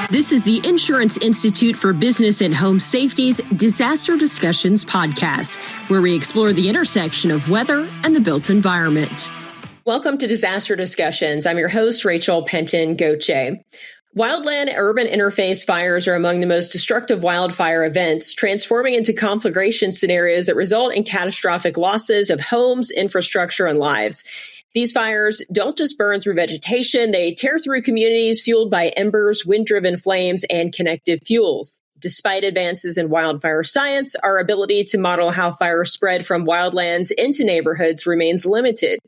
This is the Insurance Institute for Business and Home Safety's Disaster Discussions podcast, where we explore the intersection of weather and the built environment. Welcome to Disaster Discussions. I'm your host, Rachel Penton-Goche. Wildland-Urban Interface fires are among the most destructive wildfire events, transforming into conflagration scenarios that result in catastrophic losses of homes, infrastructure, and lives. These fires don't just burn through vegetation, they tear through communities fueled by embers, wind-driven flames, and connected fuels. Despite advances in wildfire science, our ability to model how fires spread from wildlands into neighborhoods remains limited.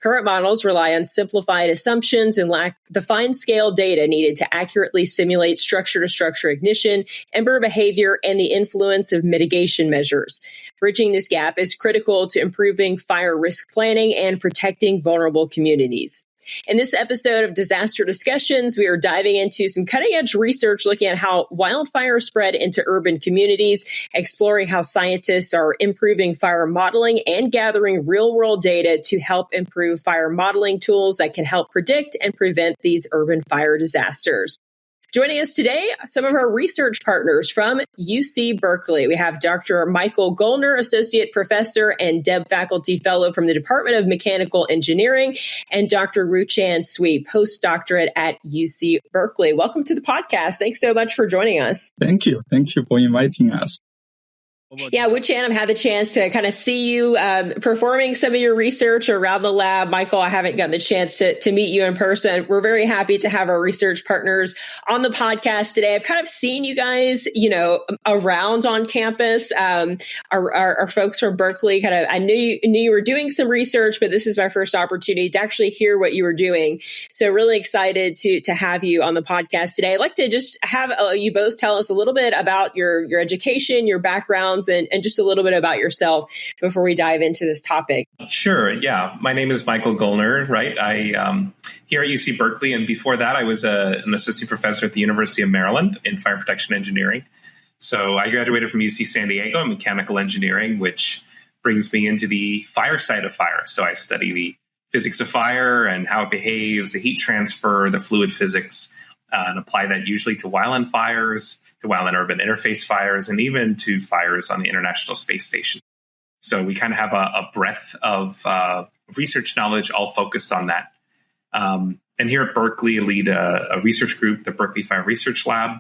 Current models rely on simplified assumptions and lack the fine-scale data needed to accurately simulate structure-to-structure ignition, ember behavior, and the influence of mitigation measures. Bridging this gap is critical to improving fire risk planning and protecting vulnerable communities. In this episode of Disaster Discussions, we are diving into some cutting-edge research looking at how wildfires spread into urban communities, exploring how scientists are improving fire modeling and gathering real-world data to help improve fire modeling tools that can help predict and prevent these urban fire disasters. Joining us today, some of our research partners from UC Berkeley. We have Dr. Michael Gollner, Associate Professor and Deb Faculty Fellow from the Department of Mechanical Engineering, and Dr. Wuquan Sui, Postdoctorate at UC Berkeley. Welcome to the podcast. Thanks so much for joining us. Thank you. Thank you for inviting us. Yeah, Wuquan, I've had the chance to kind of see you performing some of your research around the lab. Michael, I haven't gotten the chance to meet you in person. We're very happy to have our research partners on the podcast today. I've kind of seen you guys, around on campus. Our folks from Berkeley I knew you were doing some research, but this is my first opportunity to actually hear what you were doing. So really excited to have you on the podcast today. I'd like to just have you both tell us a little bit about your education, your background, and just a little bit about yourself before we dive into this topic. Sure. Yeah. My name is Michael Gollner, right? I here at UC Berkeley, and before that, I was an associate professor at the University of Maryland in fire protection engineering. So I graduated from UC San Diego in mechanical engineering, which brings me into the fire side of fire. So I study the physics of fire and how it behaves, the heat transfer, the fluid physics, and apply that usually to wildland fires, to wildland-urban interface fires, and even to fires on the International Space Station. So we kind of have a breadth of research knowledge all focused on that. And here at Berkeley, I lead a research group, the Berkeley Fire Research Lab.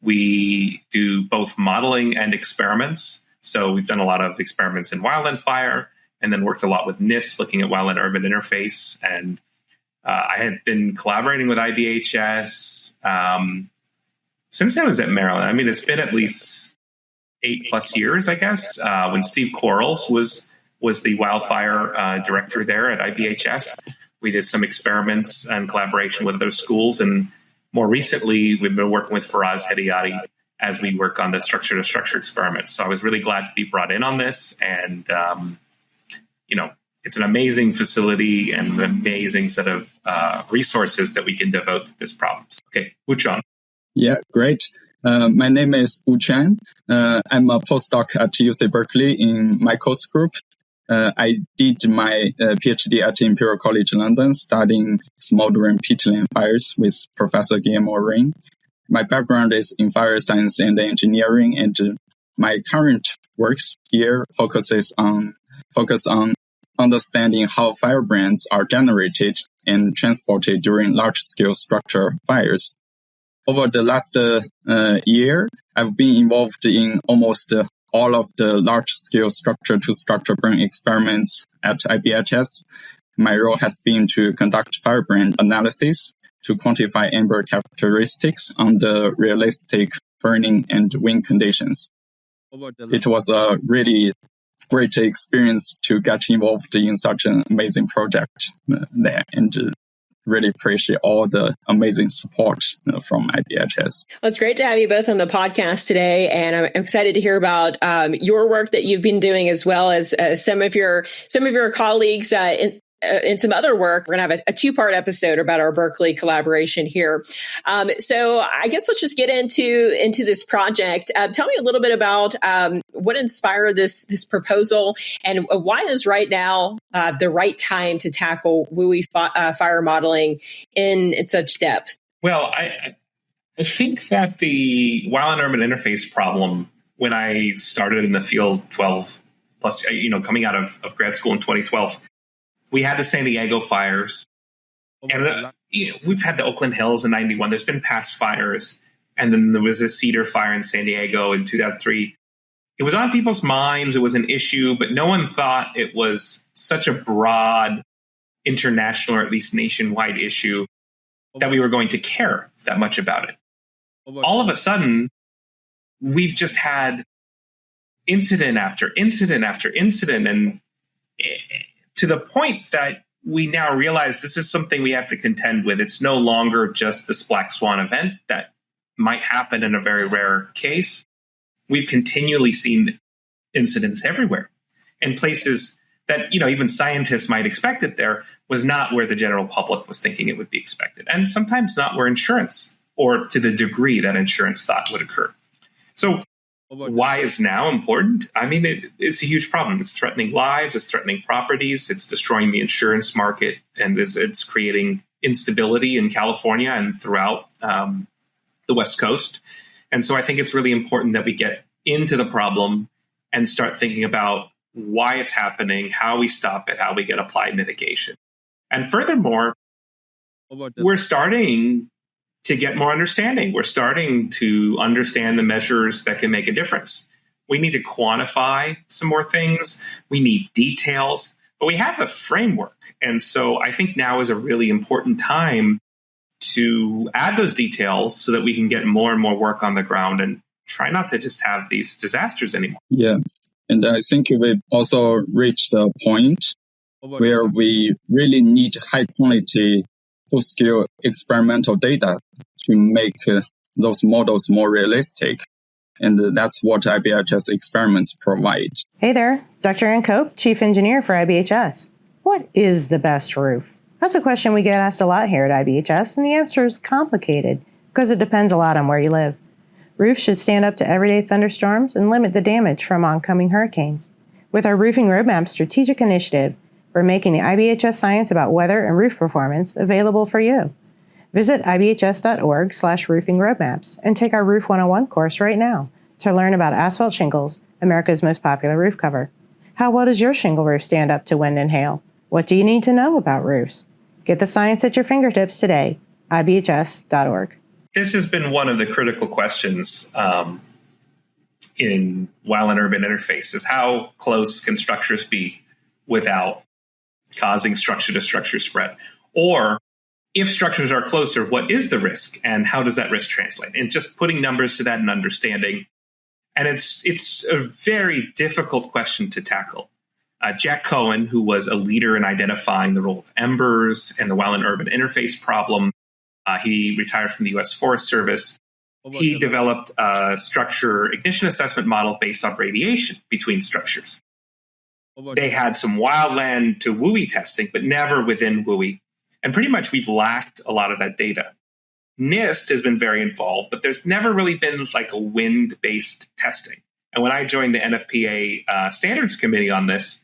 We do both modeling and experiments. So we've done a lot of experiments in wildland fire, and then worked a lot with NIST, looking at wildland-urban interface. And I had been collaborating with IBHS since I was at Maryland. I mean, it's been at least 8+ years, I guess, when Steve Quarles was the wildfire director there at IBHS. We did some experiments and collaboration with other schools. And more recently, we've been working with Faraz Hedayati as we work on the structure-to-structure experiments. So I was really glad to be brought in on this. And, it's an amazing facility and an amazing set of resources that we can devote to this problem. Okay, Wuquan. Yeah, great. My name is Wuquan. I'm a postdoc at UC Berkeley in Michael's group. I did my PhD at Imperial College London, studying smoldering peatland fires with Professor Guillermo Rain. My background is in fire science and engineering, and my current works here focus on understanding how firebrands are generated and transported during large-scale structure fires. Over the last year, I've been involved in almost all of the large-scale structure-to-structure burn experiments at IBHS. My role has been to conduct firebrand analysis to quantify ember characteristics under realistic burning and wind conditions. It was a really great experience to get involved in such an amazing project there, and really appreciate all the amazing support from IBHS. Well, it's great to have you both on the podcast today, and I'm excited to hear about your work that you've been doing, as well as some of your colleagues in some other work. We're going to have a two-part episode about our Berkeley collaboration here. So I guess let's just get into this project. Tell me a little bit about what inspired this proposal, and why is right now the right time to tackle WUI fire modeling in such depth? Well, I think that the Wildland-Urban Interface problem, when I started in the field 12 plus, coming out of grad school in 2012, we had the San Diego fires. And we've had the Oakland Hills in 91. There's been past fires. And then there was the Cedar fire in San Diego in 2003. It was on people's minds. It was an issue, but no one thought it was such a broad international or at least nationwide issue that we were going to care that much about it. All of a sudden, we've just had incident after incident after incident, and to the point that we now realize this is something we have to contend with. It's no longer just this black swan event that might happen in a very rare case. We've continually seen incidents everywhere, and places that even scientists might expect it there was not where the general public was thinking it would be expected, and sometimes not where insurance, or to the degree that insurance thought would occur. So why is now important? I mean, it's a huge problem. It's threatening lives, it's threatening properties, it's destroying the insurance market, and it's creating instability in California and throughout the West Coast. And so I think it's really important that we get into the problem and start thinking about why it's happening, how we stop it, how we can apply mitigation. And furthermore, we're starting to get more understanding. We're starting to understand the measures that can make a difference. We need to quantify some more things. We need details, but we have a framework. And so I think now is a really important time to add those details so that we can get more and more work on the ground and try not to just have these disasters anymore. Yeah. And I think we've also reached a point where we really need high quality, full-scale experimental data to make those models more realistic. And that's what IBHS experiments provide. Hey there, Dr. Ann Cope, Chief Engineer for IBHS. What is the best roof? That's a question we get asked a lot here at IBHS, and the answer is complicated because it depends a lot on where you live. Roofs should stand up to everyday thunderstorms and limit the damage from oncoming hurricanes. With our Roofing Roadmap strategic initiative, we're making the IBHS science about weather and roof performance available for you. Visit ibhs.org/roofing roadmaps and take our Roof 101 course right now to learn about asphalt shingles, America's most popular roof cover. How well does your shingle roof stand up to wind and hail? What do you need to know about roofs? Get the science at your fingertips today, ibhs.org. This has been one of the critical questions in Wildland-Urban Interface, is how close can structures be without causing structure-to-structure spread? Or if structures are closer, what is the risk and how does that risk translate? And just putting numbers to that and understanding. And it's a very difficult question to tackle. Jack Cohen, who was a leader in identifying the role of Embers and the Wildland-Urban Interface problem, he retired from the U.S. Forest Service. He developed a structure ignition assessment model based on radiation between structures. They had some wildland to WUI testing, but never within WUI. And pretty much we've lacked a lot of that data. NIST has been very involved, but there's never really been like a wind-based testing. And when I joined the NFPA standards committee on this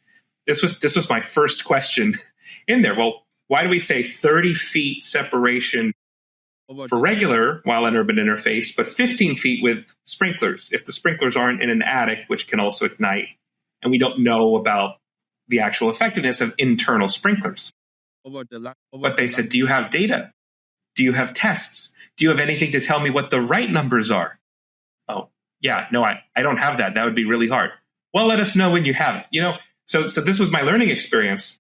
was my first question in there. Well, why do we say 30 feet separation for regular Wildland-Urban Interface, but 15 feet with sprinklers if the sprinklers aren't in an attic, which can also ignite? And we don't know about the actual effectiveness of internal sprinklers. But they said, do you have data? Do you have tests? Do you have anything to tell me what the right numbers are? Oh, yeah, no, I don't have that. That would be really hard. Well, let us know when you have it. So this was my learning experience.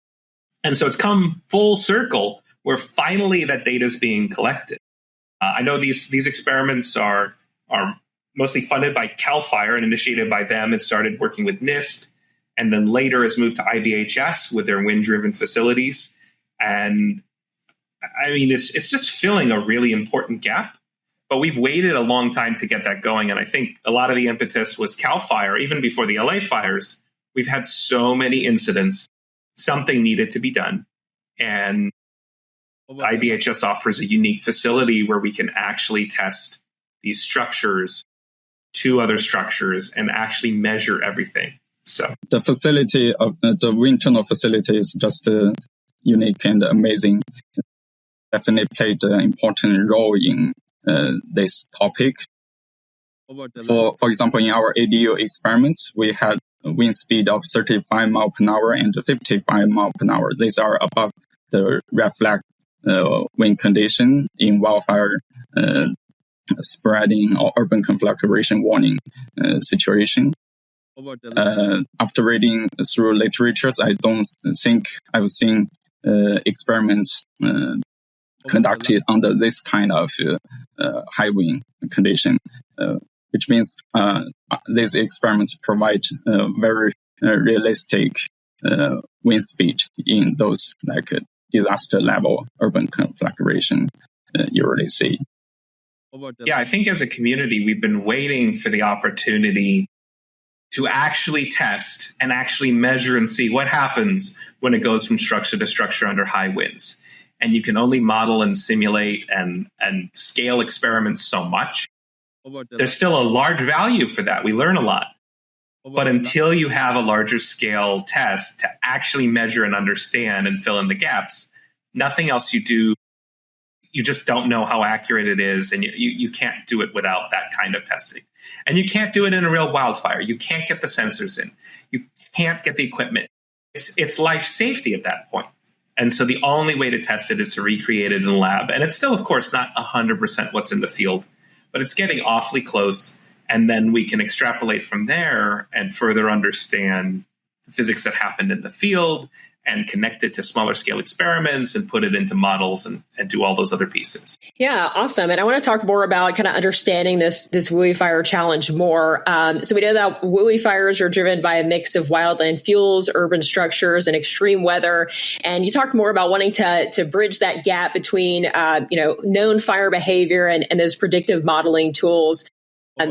And so it's come full circle where finally that data is being collected. I know these experiments are mostly funded by CAL FIRE and initiated by them. It started working with NIST, and then later has moved to IBHS with their wind-driven facilities. And I mean, it's just filling a really important gap. But we've waited a long time to get that going. And I think a lot of the impetus was CAL FIRE. Even before the LA fires, we've had so many incidents. Something needed to be done. And IBHS offers a unique facility where we can actually test these structures to other structures and actually measure everything. So the facility of the wind tunnel facility is just unique and amazing. Definitely played an important role in this topic. For example, in our ADU experiments, we had a wind speed of 35 miles per hour and 55 miles per hour. These are above the red flag wind condition in wildfire spreading or urban conflagration warning situation. After reading through literatures, I don't think I've seen experiments conducted under this kind of high wind condition, which means these experiments provide very realistic wind speed in those disaster level urban conflagration you really see. Yeah, I think as a community, we've been waiting for the opportunity to actually test and actually measure and see what happens when it goes from structure to structure under high winds. And you can only model and simulate and scale experiments so much. There's still a large value for that. We learn a lot. But until you have a larger scale test to actually measure and understand and fill in the gaps, nothing else you do, you just don't know how accurate it is, and you can't do it without that kind of testing. And you can't do it in a real wildfire. You can't get the sensors in. You can't get the equipment. It's life safety at that point. And so the only way to test it is to recreate it in the lab. And it's still, of course, not 100% what's in the field, but it's getting awfully close. And then we can extrapolate from there and further understand the physics that happened in the field and connect it to smaller scale experiments and put it into models and do all those other pieces. Yeah, awesome. And I want to talk more about kind of understanding this WUI fire challenge more. So we know that WUI fires are driven by a mix of wildland fuels, urban structures, and extreme weather. And you talked more about wanting to bridge that gap between, known fire behavior and those predictive modeling tools.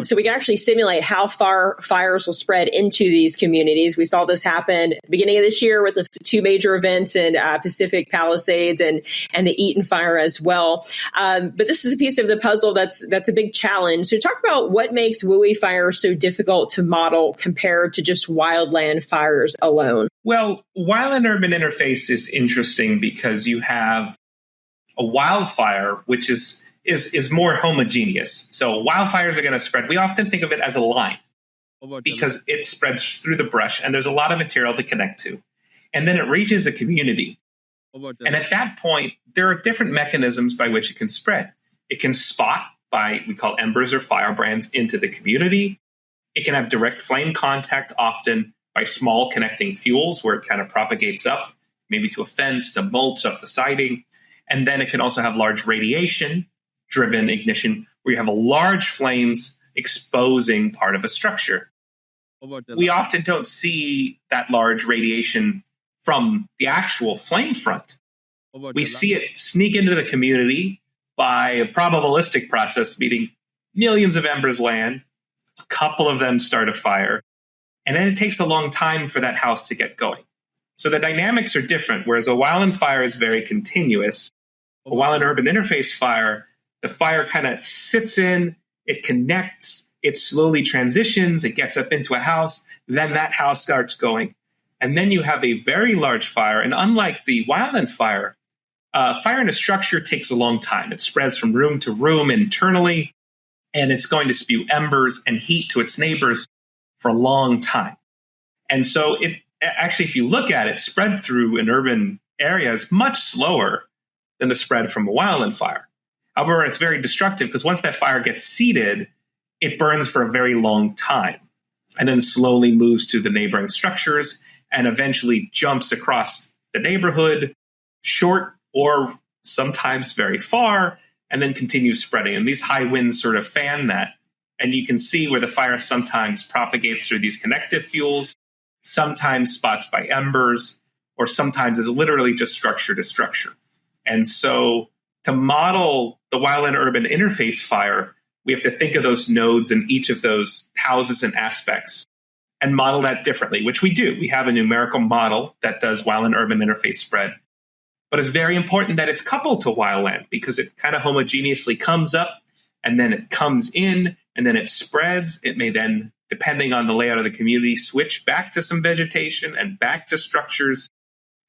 So we can actually simulate how far fires will spread into these communities. We saw this happen at the beginning of this year with the two major events in Pacific Palisades and the Eaton fire as well. But this is a piece of the puzzle that's a big challenge. So talk about what makes WUI fires so difficult to model compared to just wildland fires alone. Well, wildland-urban interface is interesting because you have a wildfire, which is more homogeneous. So wildfires are going to spread. We often think of it as a line because it spreads through the brush and there's a lot of material to connect to. And then it reaches a community. And at that point, there are different mechanisms by which it can spread. It can spot by, we call embers or firebrands, into the community. It can have direct flame contact, often by small connecting fuels where it kind of propagates up, maybe to a fence, to mulch up the siding. And then it can also have large radiation-driven ignition, where you have a large flames exposing part of a structure. We often don't see that large radiation from the actual flame front. We see it sneak into the community by a probabilistic process, meaning millions of embers land, a couple of them start a fire, and then it takes a long time for that house to get going. So the dynamics are different, whereas a wildland fire is very continuous. A wildland-urban interface fire, the fire kind of sits in, it connects, it slowly transitions, it gets up into a house, then that house starts going. And then you have a very large fire. And unlike the wildland fire, fire in a structure takes a long time. It spreads from room to room internally, and it's going to spew embers and heat to its neighbors for a long time. And so it actually, if you look at it, spread through an urban area is much slower than the spread from a wildland fire. However, it's very destructive because once that fire gets seeded, it burns for a very long time and then slowly moves to the neighboring structures and eventually jumps across the neighborhood, short or sometimes very far, and then continues spreading. And these high winds sort of fan that. And you can see where the fire sometimes propagates through these connective fuels, sometimes spots by embers, or sometimes is literally just structure to structure. And so to model the wildland-urban interface fire, we have to think of those nodes in each of those houses and aspects and model that differently, which we do. We have a numerical model that does wildland-urban interface spread. But it's very important that it's coupled to wildland because it kind of homogeneously comes up and then it comes in and then it spreads. It may then, depending on the layout of the community, switch back to some vegetation and back to structures.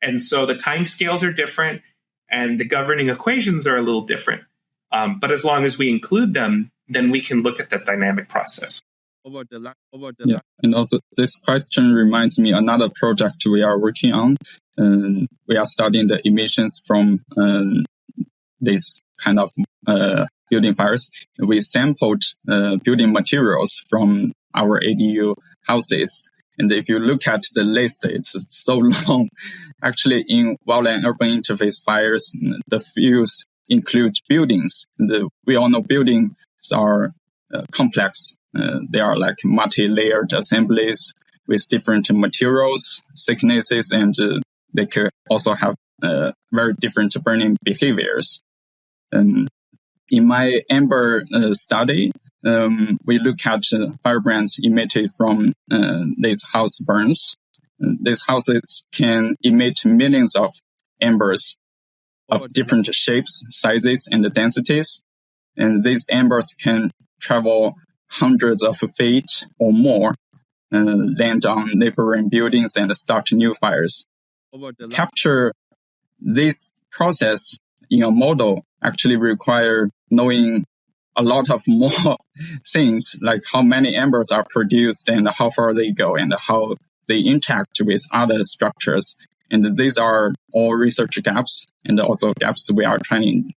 And so the time scales are different and the governing equations are a little different. But as long as we include them, then we can look at that dynamic process. Yeah, and also this question reminds me another project we are working on. We are studying the emissions from this kind of building fires. We sampled building materials from our ADU houses. And if you look at the list, it's so long. Actually, in Wildland-Urban Interface fires, the fields include buildings. We all know buildings are complex. They are like multi-layered assemblies with different materials, thicknesses, and they could also have very different burning behaviors. In my Ember study, we look at firebrands emitted from these house burns. These houses can emit millions of embers of different shapes, sizes, and densities. And these embers can travel hundreds of feet or more, land on neighboring buildings and start new fires. Capture this process in a model actually require knowing a lot of more things, like how many embers are produced and how far they go and how they interact with other structures. And these are all research gaps and also gaps we are trying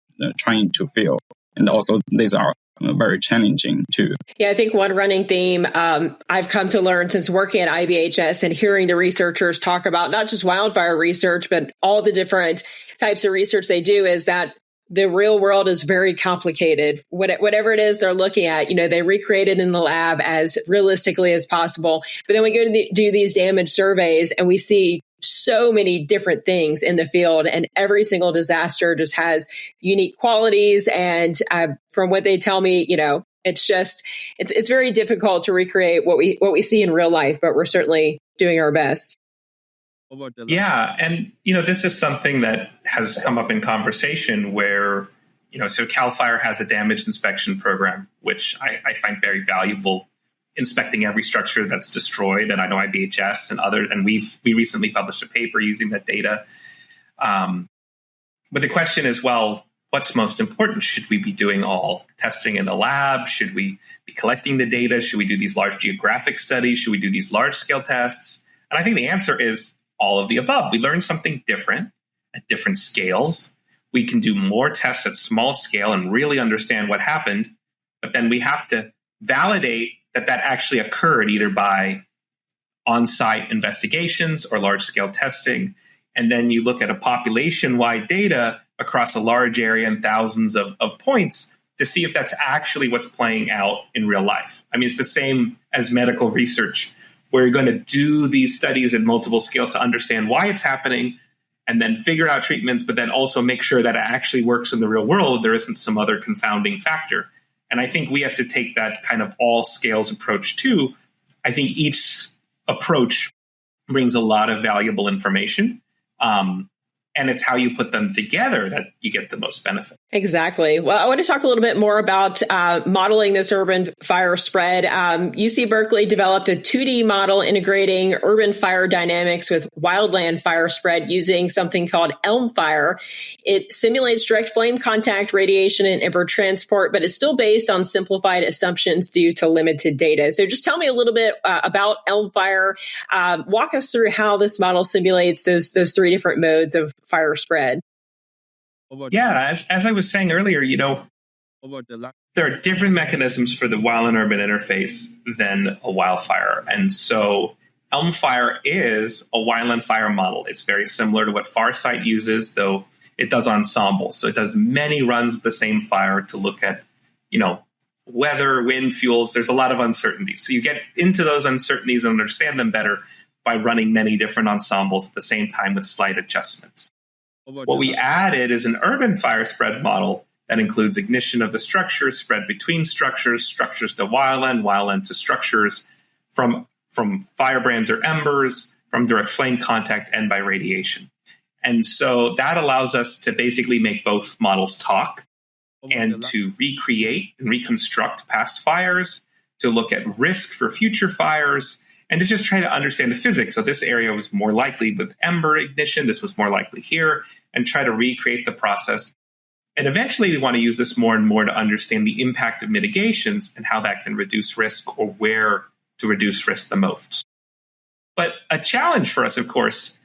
to fill. And also these are very challenging too. Yeah, I think one running theme I've come to learn since working at IBHS and hearing the researchers talk about not just wildfire research, but all the different types of research they do is that the real world is very complicated. Whatever it is they're looking at, they recreate it in the lab as realistically as possible. But then we go to do these damage surveys and we see so many different things in the field, and every single disaster just has unique qualities. And from what they tell me, it's very difficult to recreate what we see in real life, but we're certainly doing our best. Yeah. And, this is something that has come up in conversation where, so CAL FIRE has a damage inspection program, which I find very valuable, inspecting every structure that's destroyed. And I know IBHS and we recently published a paper using that data. But the question is, well, what's most important? Should we be doing all testing in the lab? Should we be collecting the data? Should we do these large geographic studies? Should we do these large scale tests? And I think the answer is all of the above. We learn something different at different scales. We can do more tests at small scale and really understand what happened. But then we have to validate that actually occurred either by on-site investigations or large-scale testing. And then you look at a population-wide data across a large area and thousands of points to see if that's actually what's playing out in real life. I mean, it's the same as medical research, where you're going to do these studies at multiple scales to understand why it's happening and then figure out treatments, but then also make sure that it actually works in the real world. There isn't some other confounding factor. And I think we have to take that kind of all scales approach too. I think each approach brings a lot of valuable information. And it's how you put them together that you get the most benefit. Exactly. Well, I want to talk a little bit more about modeling this urban fire spread. UC Berkeley developed a 2D model integrating urban fire dynamics with wildland fire spread using something called Elm Fire. It simulates direct flame contact, radiation, and ember transport, but it's still based on simplified assumptions due to limited data. So just tell me a little bit about Elm Fire. Walk us through how this model simulates those three different modes of fire spread. Yeah, as I was saying earlier, there are different mechanisms for the wildland-urban interface than a wildfire. And so Elm Fire is a wildland fire model. It's very similar to what Farsight uses, though it does ensembles. So it does many runs of the same fire to look at, weather, wind, fuels. There's a lot of uncertainties. So you get into those uncertainties and understand them better by running many different ensembles at the same time with slight adjustments. What we added is an urban fire spread model that includes ignition of the structures, spread between structures, structures to wildland, wildland to structures, from firebrands or embers, from direct flame contact, and by radiation. And so that allows us to basically make both models talk and to recreate and reconstruct past fires, to look at risk for future fires, and to just try to understand the physics. So this area was more likely with ember ignition. This was more likely here, and try to recreate the process And eventually we want to use this more and more to understand the impact of mitigations and how that can reduce risk or where to reduce risk the most. But a challenge for us, of course,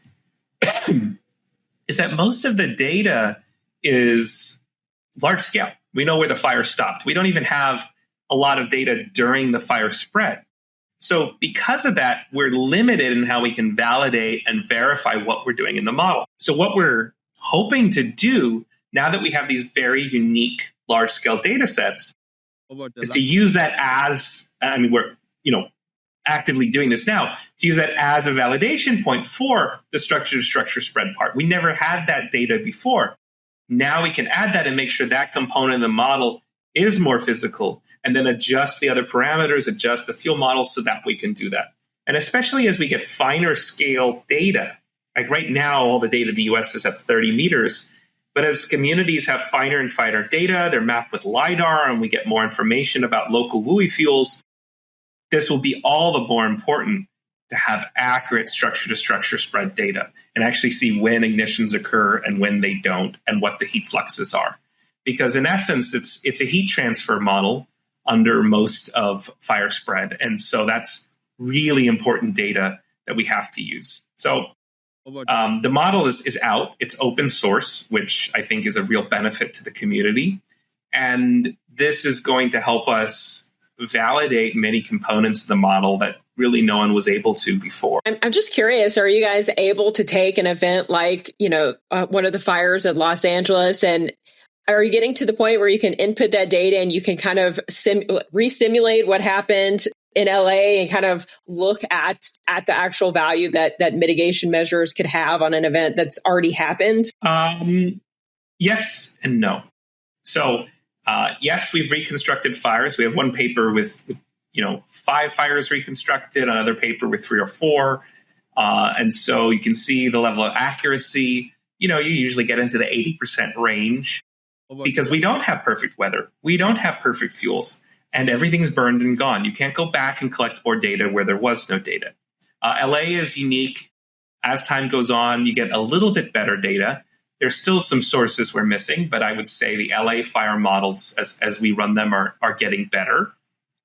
is that most of the data is large scale. We know where the fire stopped. We don't even have a lot of data during the fire spread. So because of that, we're limited in how we can validate and verify what we're doing in the model. So what we're hoping to do now that we have these very unique large-scale data sets is to use that as, we're actively doing this now, to use that as a validation point for the structure-to-structure spread part. We never had that data before. Now we can add that and make sure that component of the model is more physical, and then adjust the other parameters, adjust the fuel models so that we can do that. And especially as we get finer scale data, like right now, all the data in the US is at 30 meters. But as communities have finer and finer data, they're mapped with LiDAR, and we get more information about local WUI fuels, this will be all the more important to have accurate structure-to-structure spread data and actually see when ignitions occur and when they don't, and what the heat fluxes are. Because in essence, it's a heat transfer model under most of fire spread. And so that's really important data that we have to use. So the model is out. It's open source, which I think is a real benefit to the community. And this is going to help us validate many components of the model that really no one was able to before. I'm just curious, are you guys able to take an event like, one of the fires in Los Angeles, and are you getting to the point where you can input that data and you can kind of re-simulate what happened in LA and kind of look at the actual value that mitigation measures could have on an event that's already happened? Yes and no. So yes, we've reconstructed fires. We have one paper with 5 fires reconstructed, another paper with 3 or 4. And so you can see the level of accuracy. You usually get into the 80% range because we don't have perfect weather. We don't have perfect fuels, and everything's burned and gone. You can't go back and collect more data where there was no data. LA is unique. As time goes on, you get a little bit better data. There's still some sources we're missing, but I would say the LA fire models, as we run them, are getting better.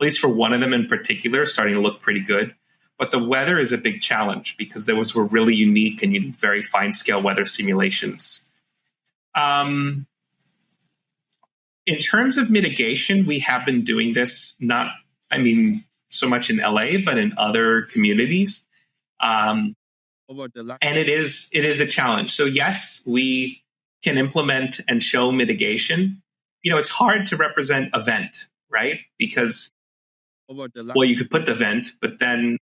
At least for one of them in particular, starting to look pretty good. But the weather is a big challenge because those were really unique and you need very fine scale weather simulations. In terms of mitigation, we have been doing this, so much in LA, but in other communities. And it is a challenge. So yes, we can implement and show mitigation. It's hard to represent a vent, right? Because, you could put the vent, but then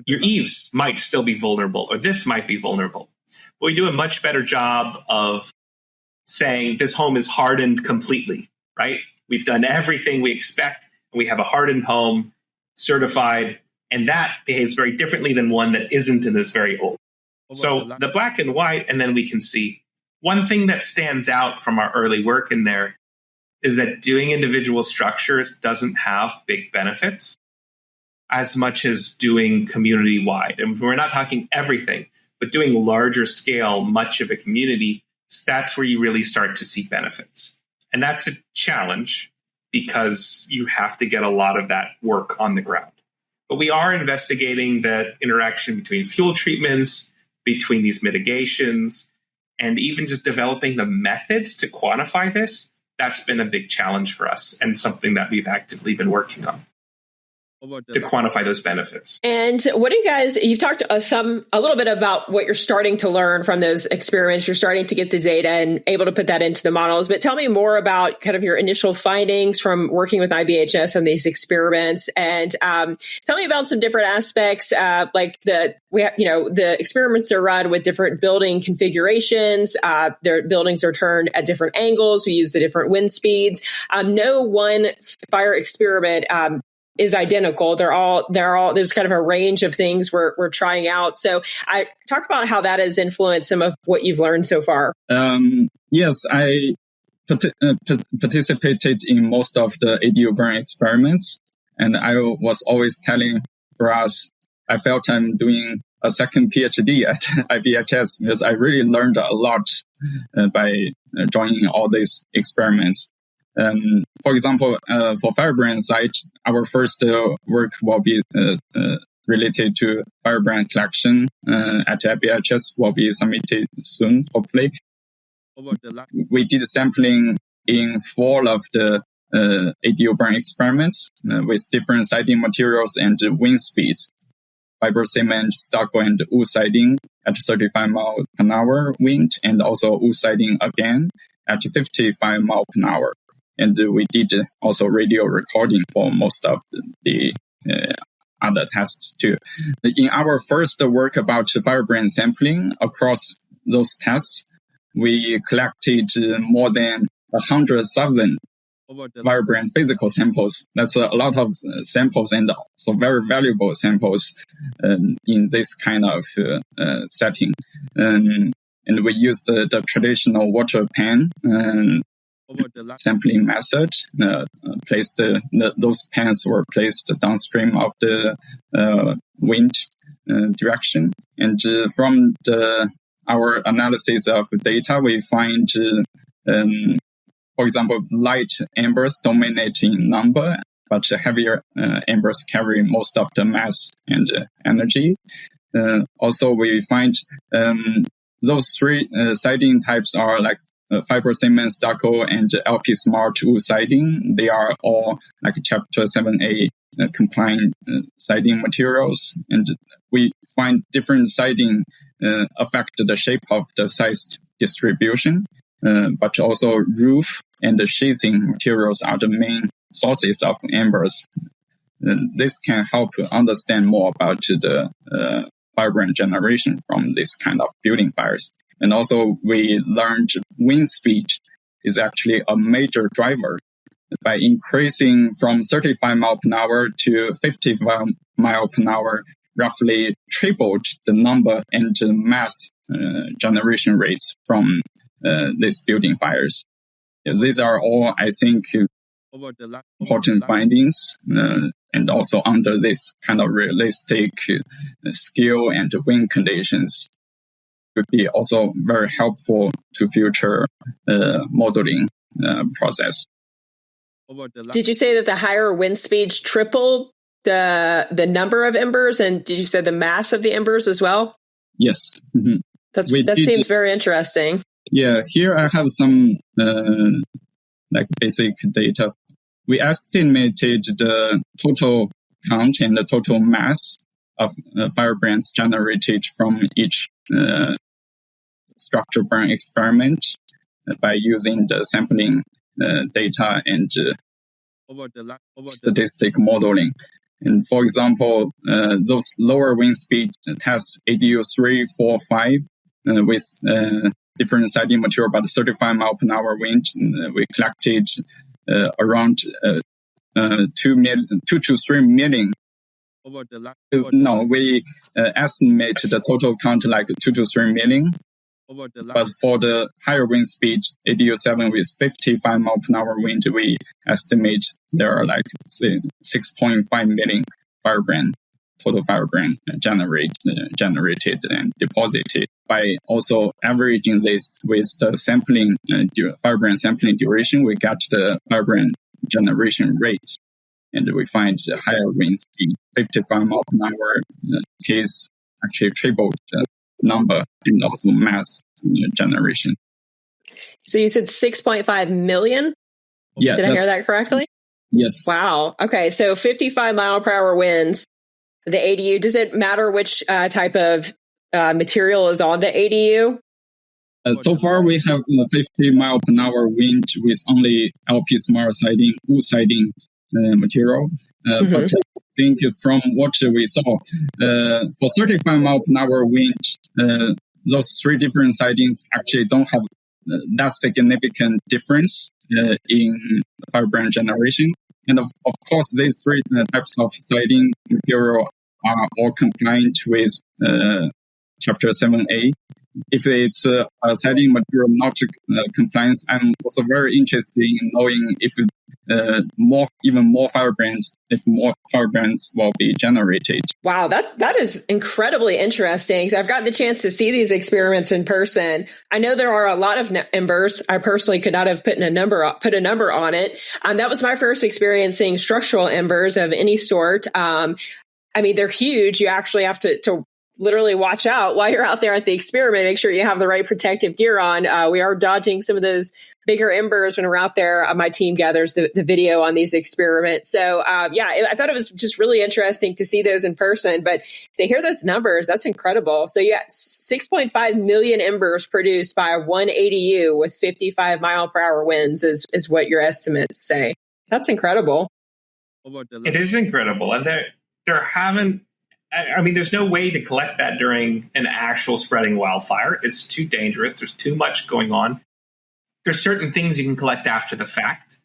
your eaves might still be vulnerable, or this might be vulnerable. But we do a much better job of saying this home is hardened completely, right? We've done everything we expect, and we have a hardened home certified, and that behaves very differently than one that isn't and is very old. So the black and white, and then we can see. One thing that stands out from our early work in there is that doing individual structures doesn't have big benefits as much as doing community-wide. And we're not talking everything, but doing larger scale, much of a community, that's where you really start to see benefits. And that's a challenge because you have to get a lot of that work on the ground. But we are investigating that interaction between fuel treatments, between these mitigations, and even just developing the methods to quantify this. That's been a big challenge for us and something that we've actively been working on to quantify those benefits. And what do you guys, you've talked a little bit about what you're starting to learn from those experiments. You're starting to get the data and able to put that into the models, but tell me more about kind of your initial findings from working with IBHS on these experiments. And tell me about some different aspects, like the experiments are run with different building configurations. Their buildings are turned at different angles. We use the different wind speeds. No one fire experiment is identical. There's kind of a range of things we're trying out. So I talk about how that has influenced some of what you've learned so far. Yes, I participated in most of the Wildland-Urban experiments, and I was always telling Brass, I felt I'm doing a second PhD at IBHS because I really learned a lot by joining all these experiments. For example, for firebrand site, our first work will be related to firebrand collection at IBHS, will be submitted soon, hopefully. We did sampling in 4 of the ADU burn experiments with different siding materials and wind speeds. Fiber cement, stucco, and wood siding at 35 miles per hour wind, and also wood siding again at 55 miles per hour. And we did also radio recording for most of the other tests too. In our first work about firebrand sampling across those tests, we collected more than 100,000 firebrand physical samples. That's a lot of samples and also very valuable samples in this kind of setting. And we used the traditional water pan sampling method. Those pans were placed downstream of the wind direction. And from our analysis of data, we find for example, light embers dominate in number, but heavier embers carry most of the mass and energy. Also, we find those 3 siding types are like fiber cement, stucco, and LP Smart wood siding. They are all like Chapter 7A compliant siding materials. And we find different siding affect the shape of the size distribution. But also roof and the sheathing materials are the main sources of embers. This can help understand more about the firebrand generation from this kind of building fires. And also we learned wind speed is actually a major driver. By increasing from 35 miles per hour to 55 miles per hour, roughly tripled the number and mass generation rates from these building fires. These are all, I think, important findings, and also under this kind of realistic scale and wind conditions, could be also very helpful to future modeling process. Did you say that the higher wind speeds tripled the number of embers, and did you say the mass of the embers as well? Yes. Mm-hmm. That seems very interesting. Yeah, here I have some basic data. We estimated the total count and the total mass of firebrands generated from each structure burn experiment by using the sampling data and statistic modeling. And for example, those lower wind speed tests ADU 3, 4, 5 with different siding material, about 35 miles per hour wind. We collected around 2 to 3 million. No, we estimate the total count like 2 to 3 million. But for the higher wind speed, ADU 7 with 55 miles per hour wind, we estimate there are like 6.5 million total firebrand generated and deposited. By also averaging this with the sampling firebrand sampling duration, we get the firebrand generation rate, and we find the higher wind speed, 55 miles per hour case actually tripled the number and also mass generation. So you said 6.5 million? Yeah. Did I hear that correctly? Yes. Wow. Okay. So 55 mile per hour winds, the ADU, does it matter which type of material is on the ADU? So far, we have 50 mile per hour wind with only LP Smart siding, wood siding material. But I think from what we saw, for 35 mile per hour wind, those 3 different sidings actually don't have that significant difference in firebrand generation. And of course, these 3 types of siding material are all compliant with Chapter 7A. if it's a setting material not compliance, I'm also very interested in knowing if more firebrands will be generated. Wow, that is incredibly interesting. So I've gotten the chance to see these experiments in person. I know there are a lot of embers. I personally could not have put a number on it. That was my first experience seeing structural embers of any sort. I mean, they're huge. You actually have to literally watch out while you're out there at the experiment. Make sure you have the right protective gear on. We are dodging some of those bigger embers when we're out there. My team gathers the video on these experiments. So I thought it was just really interesting to see those in person. But to hear those numbers, that's incredible. So you got 6.5 million embers produced by one ADU with 55 mile per hour winds is what your estimates say. That's incredible. It is incredible. And there's no way to collect that during an actual spreading wildfire. It's too dangerous. There's too much going on. There's certain things you can collect after the fact.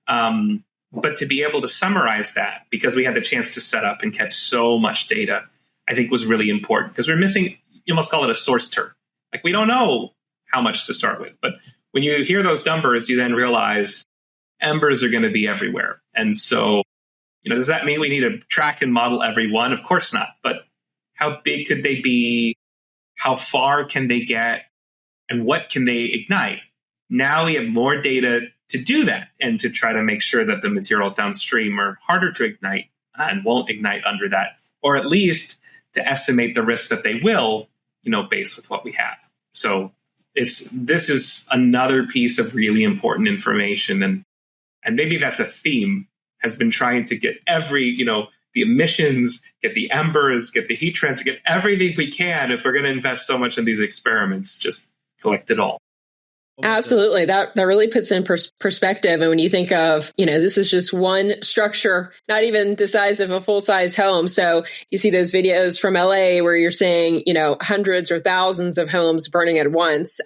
But to be able to summarize that, because we had the chance to set up and catch so much data, I think was really important, because we're missing, you must call it a source term. Like, we don't know how much to start with. But when you hear those numbers, you then realize embers are going to be everywhere. And so, does that mean we need to track and model every one? Of course not. But how big could they be? How far can they get? And what can they ignite? Now we have more data to do that and to try to make sure that the materials downstream are harder to ignite and won't ignite under that, or at least to estimate the risk that they will, based with what we have. So this is another piece of really important information. And maybe that's a theme, has been trying to get the emissions, get the embers, get the heat transfer, get everything we can. If we're going to invest so much in these experiments, just collect it all. Absolutely. That really puts it in perspective. And when you think of, this is just one structure, not even the size of a full-size home. So you see those videos from LA where you're seeing, hundreds or thousands of homes burning at once.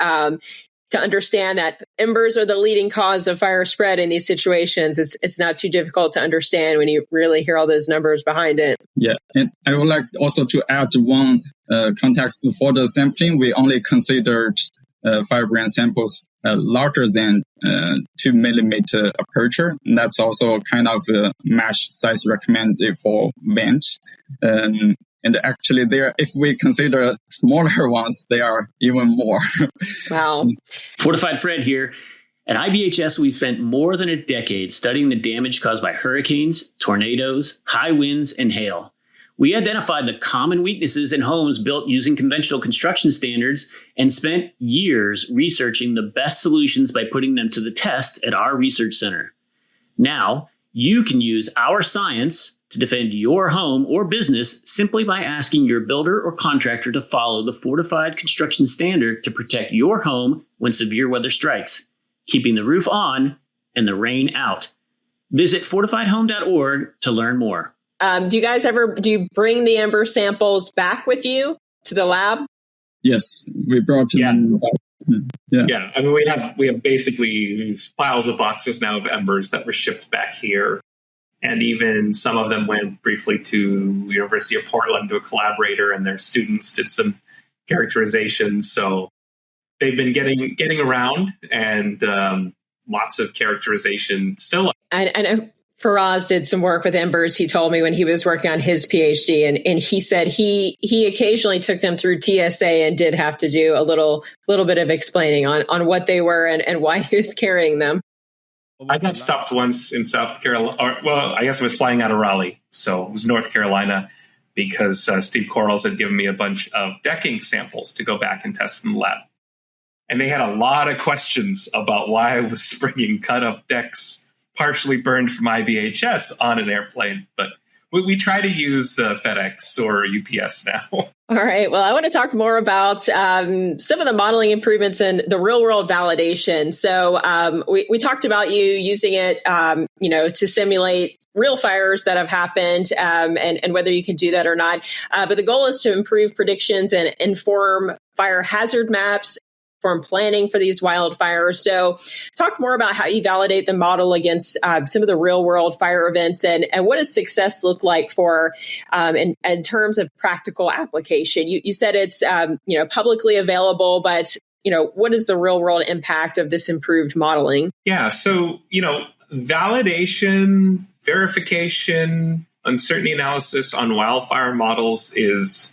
To understand that embers are the leading cause of fire spread in these situations, it's not too difficult to understand when you really hear all those numbers behind it. Yeah, and I would like also to add one context for the sampling. We only considered firebrand samples larger than 2 millimeter aperture. And that's also kind of a mesh size recommended for vent. And actually, if we consider smaller ones, they are even more. Wow. Fortified Fred here. At IBHS, we've spent more than a decade studying the damage caused by hurricanes, tornadoes, high winds, and hail. We identified the common weaknesses in homes built using conventional construction standards and spent years researching the best solutions by putting them to the test at our research center. Now, you can use our science to defend your home or business simply by asking your builder or contractor to follow the fortified construction standard to protect your home when severe weather strikes, keeping the roof on and the rain out. Visit fortifiedhome.org to learn more. Do you bring the ember samples back with you to the lab? Yes, we brought them back. Yeah. I mean, we have basically these piles of boxes now of embers that were shipped back here. And even some of them went briefly to University of Portland to a collaborator, and their students did some characterization. So they've been getting around, and lots of characterization still. And Faraz did some work with embers. He told me when he was working on his PhD, and he said he occasionally took them through TSA and did have to do a little bit of explaining on what they were and why he was carrying them. I got stopped once in South Carolina, I guess I was flying out of Raleigh, so it was North Carolina, because Steve Quarles had given me a bunch of decking samples to go back and test in the lab. And they had a lot of questions about why I was bringing cut-up decks partially burned from IBHS on an airplane. But we try to use the FedEx or UPS now. All right. Well, I want to talk more about some of the modeling improvements and the real-world validation. So we talked about you using it, to simulate real fires that have happened, and whether you can do that or not. But the goal is to improve predictions and inform fire hazard maps perform planning for these wildfires. So talk more about how you validate the model against some of the real world fire events, and what does success look like for in terms of practical application. You said it's publicly available, but what is the real world impact of this improved modeling? Yeah, so validation, verification, uncertainty analysis on wildfire models is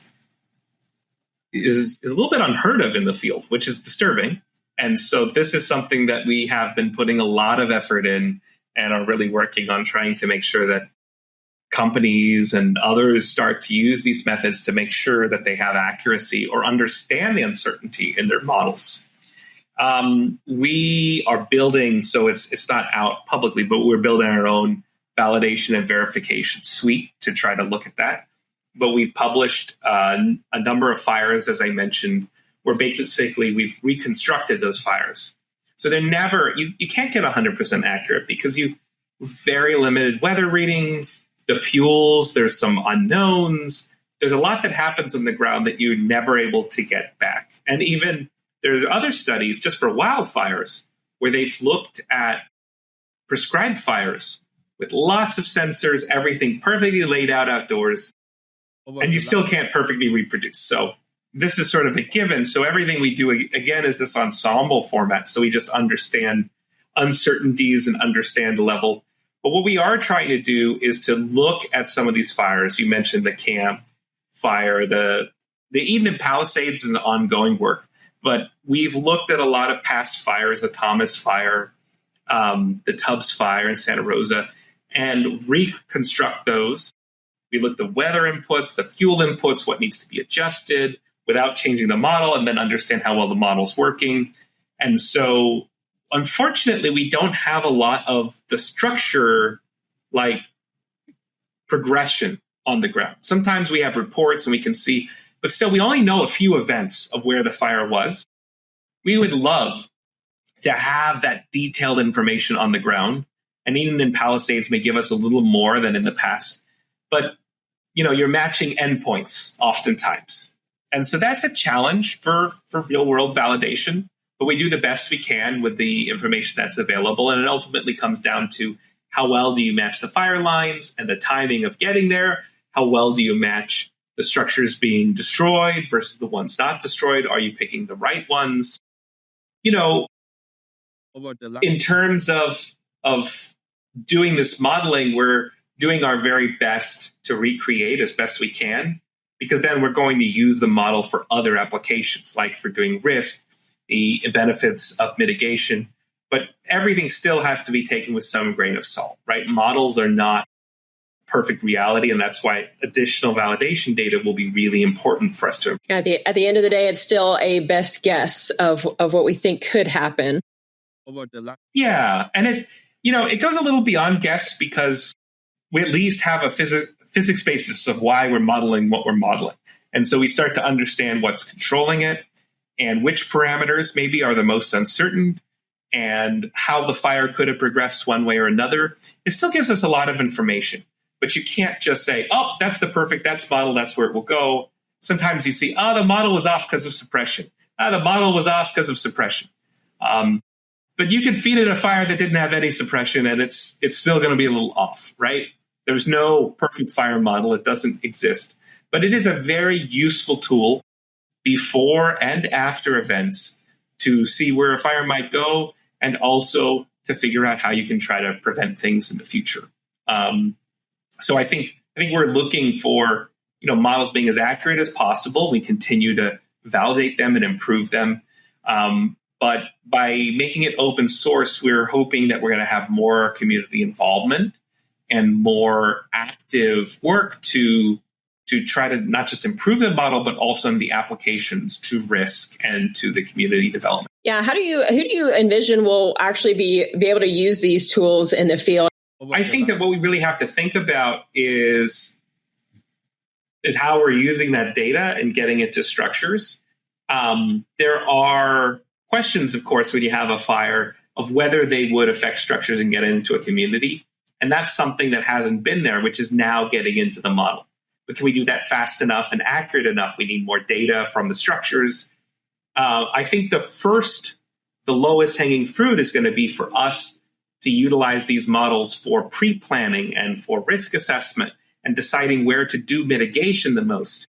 a little bit unheard of in the field, which is disturbing. And so this is something that we have been putting a lot of effort in and are really working on trying to make sure that companies and others start to use these methods to make sure that they have accuracy or understand the uncertainty in their models. We are building, so it's not out publicly, but we're building our own validation and verification suite to try to look at that. But we've published a number of fires, as I mentioned, where basically we've reconstructed those fires. So they're never, you can't get 100% accurate because you very limited weather readings, the fuels, there's some unknowns. There's a lot that happens on the ground that you're never able to get back. And even there's other studies just for wildfires where they've looked at prescribed fires with lots of sensors, everything perfectly laid out outdoors, and you still can't perfectly reproduce. So this is sort of a given. So everything we do, again, is this ensemble format. So we just understand uncertainties and understand the level. But what we are trying to do is to look at some of these fires. You mentioned the Camp fire, the Eden and Palisades is an ongoing work. But we've looked at a lot of past fires, the Thomas fire, the Tubbs fire in Santa Rosa, and reconstruct those. We look at the weather inputs, the fuel inputs, what needs to be adjusted without changing the model, and then understand how well the model's working. And so, unfortunately, we don't have a lot of the structure like progression on the ground. Sometimes we have reports and we can see, but still, we only know a few events of where the fire was. We would love to have that detailed information on the ground. And Eden and Palisades may give us a little more than in the past. But, you're matching endpoints oftentimes. And so that's a challenge for real-world validation. But we do the best we can with the information that's available. And it ultimately comes down to how well do you match the fire lines and the timing of getting there? How well do you match the structures being destroyed versus the ones not destroyed? Are you picking the right ones? In terms of doing this modeling, we're doing our very best to recreate as best we can, because then we're going to use the model for other applications, like for doing risk, the benefits of mitigation. But everything still has to be taken with some grain of salt, right? Models are not perfect reality, and that's why additional validation data will be really important for us to. At the end of the day, it's still a best guess of what we think could happen. Yeah, and it goes a little beyond guess because we at least have a physics basis of why we're modeling what we're modeling, and so we start to understand what's controlling it and which parameters maybe are the most uncertain, and how the fire could have progressed one way or another. It still gives us a lot of information. But you can't just say, oh, that's model, that's where it will go. Sometimes you see, the model was off because of suppression. The model was off because of suppression. But you can feed it a fire that didn't have any suppression, and it's still going to be a little off, right? There's no perfect fire model. It doesn't exist. But it is a very useful tool before and after events to see where a fire might go, and also to figure out how you can try to prevent things in the future. So I think we're looking for models being as accurate as possible. We continue to validate them and improve them, but by making it open source, we're hoping that we're going to have more community involvement and more active work to try to not just improve the model, but also in the applications to risk and to the community development. Yeah, who do you envision will actually be able to use these tools in the field? I think that what we really have to think about is how we're using that data and getting it to structures. There are questions, of course, when you have a fire of whether they would affect structures and get into a community. And that's something that hasn't been there, which is now getting into the model. But can we do that fast enough and accurate enough? We need more data from the structures. I think the lowest hanging fruit is going to be for us to utilize these models for pre-planning and for risk assessment and deciding where to do mitigation the most.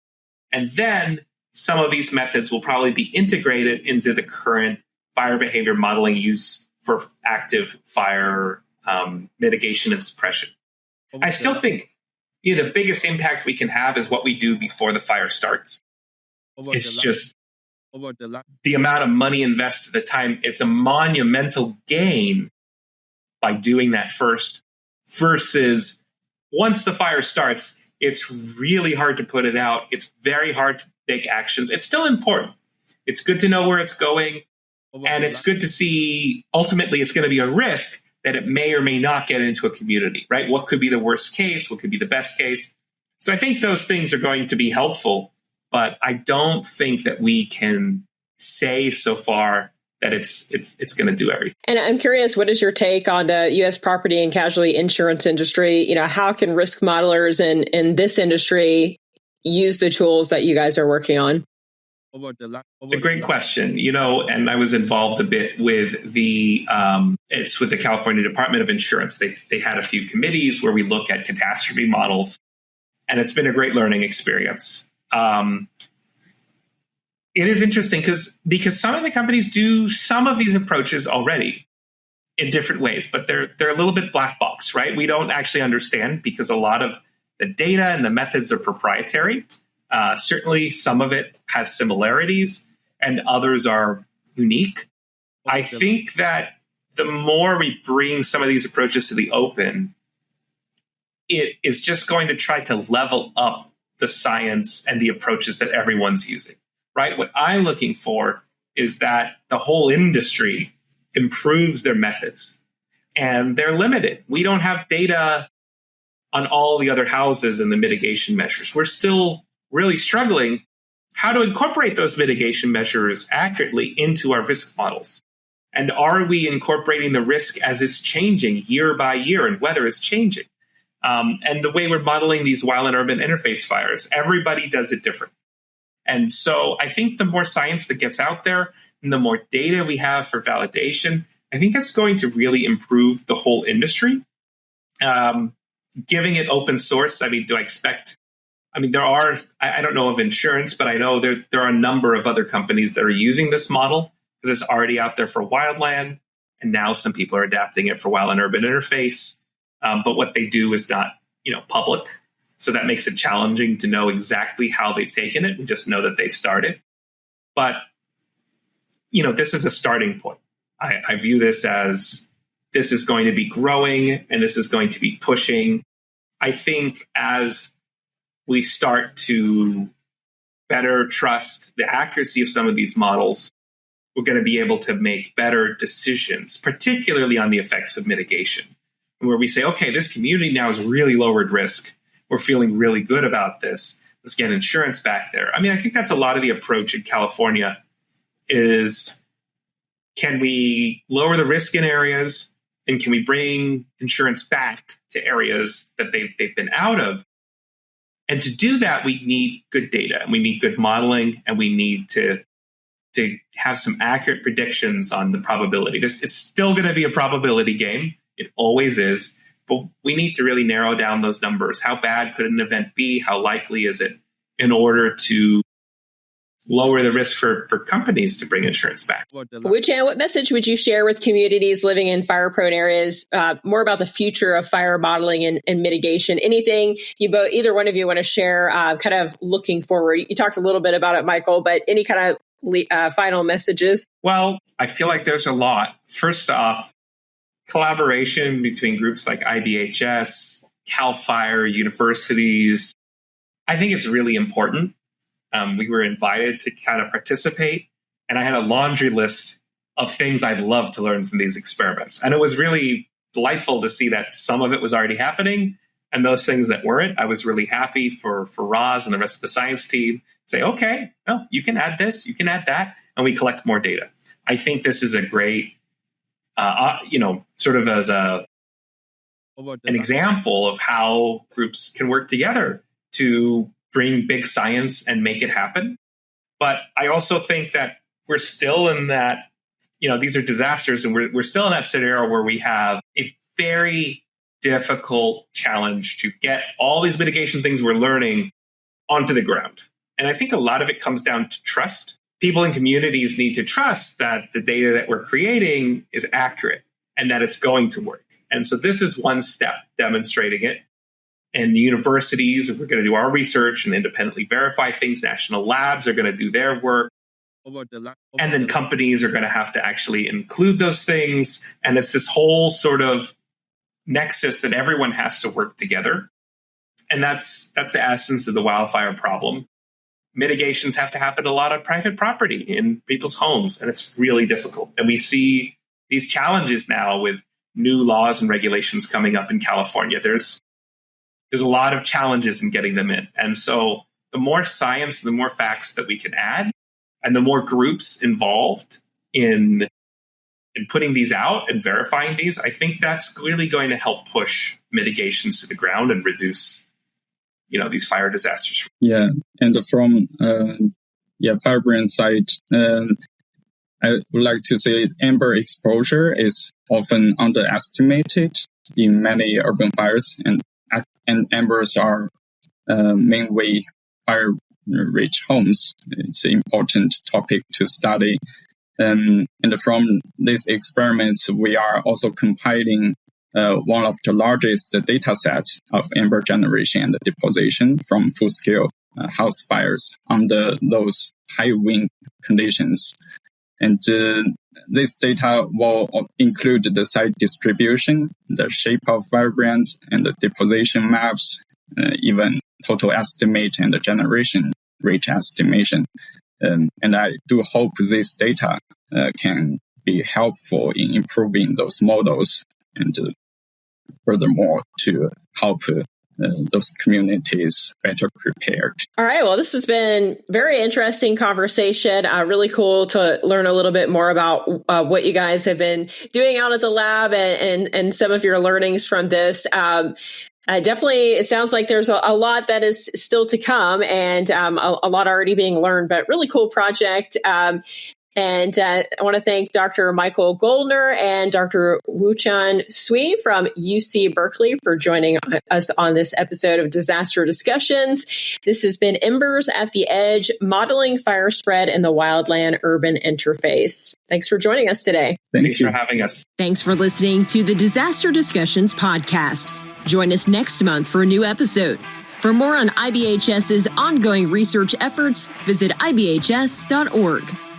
And then some of these methods will probably be integrated into the current fire behavior modeling used for active fire mitigation and suppression. I still think the biggest impact we can have is what we do before the fire starts. It's just the amount of money invested, the time. It's a monumental gain by doing that first, versus once the fire starts, it's really hard to put it out. It's very hard to take actions. It's still important. It's good to know where it's going. And it's good to see, ultimately, it's going to be a risk that it may or may not get into a community, right? What could be the worst case? What could be the best case? So I think those things are going to be helpful, but I don't think that we can say so far that it's going to do everything. And I'm curious, what is your take on the U.S. property and casualty insurance industry? How can risk modelers in this industry use the tools that you guys are working on? It's a great question, and I was involved a bit with it's with the California Department of Insurance. They had a few committees where we look at catastrophe models, and it's been a great learning experience. It is interesting because some of the companies do some of these approaches already in different ways, but they're a little bit black box, right? We don't actually understand because a lot of the data and the methods are proprietary. Certainly, some of it has similarities and others are unique. I think that the more we bring some of these approaches to the open, it is just going to try to level up the science and the approaches that everyone's using, right? What I'm looking for is that the whole industry improves their methods, and they're limited. We don't have data on all the other houses and the mitigation measures. We're still really struggling how to incorporate those mitigation measures accurately into our risk models. And are we incorporating the risk as it's changing year by year and weather is changing? And the way we're modeling these wildland-urban interface fires, everybody does it different. And so I think the more science that gets out there and the more data we have for validation, I think that's going to really improve the whole industry. Giving it open source, do I expect... there are, I don't know of insurance, but I know there are a number of other companies that are using this model because it's already out there for wildland. And now some people are adapting it for wildland-urban interface. But what they do is not, public. So that makes it challenging to know exactly how they've taken it. We just know that they've started. But, this is a starting point. I view this as this is going to be growing and this is going to be pushing. I think as we start to better trust the accuracy of some of these models, we're going to be able to make better decisions, particularly on the effects of mitigation, where we say, okay, this community now is really lowered risk. We're feeling really good about this. Let's get insurance back there. I think that's a lot of the approach in California is, can we lower the risk in areas and can we bring insurance back to areas that they've been out of? And to do that, we need good data and we need good modeling and we need to have some accurate predictions on the probability. It's still going to be a probability game. It always is. But we need to really narrow down those numbers. How bad could an event be? How likely is it, in order to lower the risk for companies to bring insurance back? Wuquan, what message would you share with communities living in fire-prone areas, more about the future of fire modeling and mitigation? Anything either one of you want to share, kind of looking forward? You talked a little bit about it, Michael, but any kind of final messages? Well, I feel like there's a lot. First off, collaboration between groups like IBHS, CAL FIRE, universities, I think it's really important. We were invited to kind of participate, and I had a laundry list of things I'd love to learn from these experiments. And it was really delightful to see that some of it was already happening, and those things that weren't, I was really happy for Roz and the rest of the science team say, okay, no, you can add this, you can add that, and we collect more data. I think this is a great, sort of as an example of how groups can work together to bring big science and make it happen. But I also think that we're still in that, these are disasters, and we're still in that scenario where we have a very difficult challenge to get all these mitigation things we're learning onto the ground. And I think a lot of it comes down to trust. People in communities need to trust that the data that we're creating is accurate and that it's going to work. And so this is one step demonstrating it. And the universities, we're going to do our research and independently verify things. National labs are going to do their work. And then companies are going to have to actually include those things. And it's this whole sort of nexus that everyone has to work together. And that's the essence of the wildfire problem. Mitigations have to happen a lot on private property in people's homes, and it's really difficult. And we see these challenges now with new laws and regulations coming up in California. There's a lot of challenges in getting them in. And so the more science, the more facts that we can add, and the more groups involved in putting these out and verifying these, I think that's really going to help push mitigations to the ground and reduce these fire disasters. Yeah, and from firebrand side, I would like to say amber exposure is often underestimated in many urban fires, and embers are mainly fire-rich homes. It's an important topic to study. And from these experiments, we are also compiling one of the largest data sets of ember generation and deposition from full-scale house fires under those high wind conditions. And this data will include the site distribution, the shape of firebrands, and the deposition maps, even total estimate and the generation rate estimation. And I do hope this data can be helpful in improving those models and furthermore to help those communities better prepared. All right. Well, this has been very interesting conversation. Really cool to learn a little bit more about what you guys have been doing out at the lab and some of your learnings from this. Definitely, it sounds like there's a lot that is still to come and a lot already being learned, but really cool project. And I want to thank Dr. Michael Gollner and Dr. Wuquan Sui from UC Berkeley for joining us on this episode of Disaster Discussions. This has been Embers at the Edge, modeling fire spread in the Wildland-Urban Interface. Thanks for joining us today. Thanks for having us. Thanks for listening to the Disaster Discussions podcast. Join us next month for a new episode. For more on IBHS's ongoing research efforts, visit ibhs.org.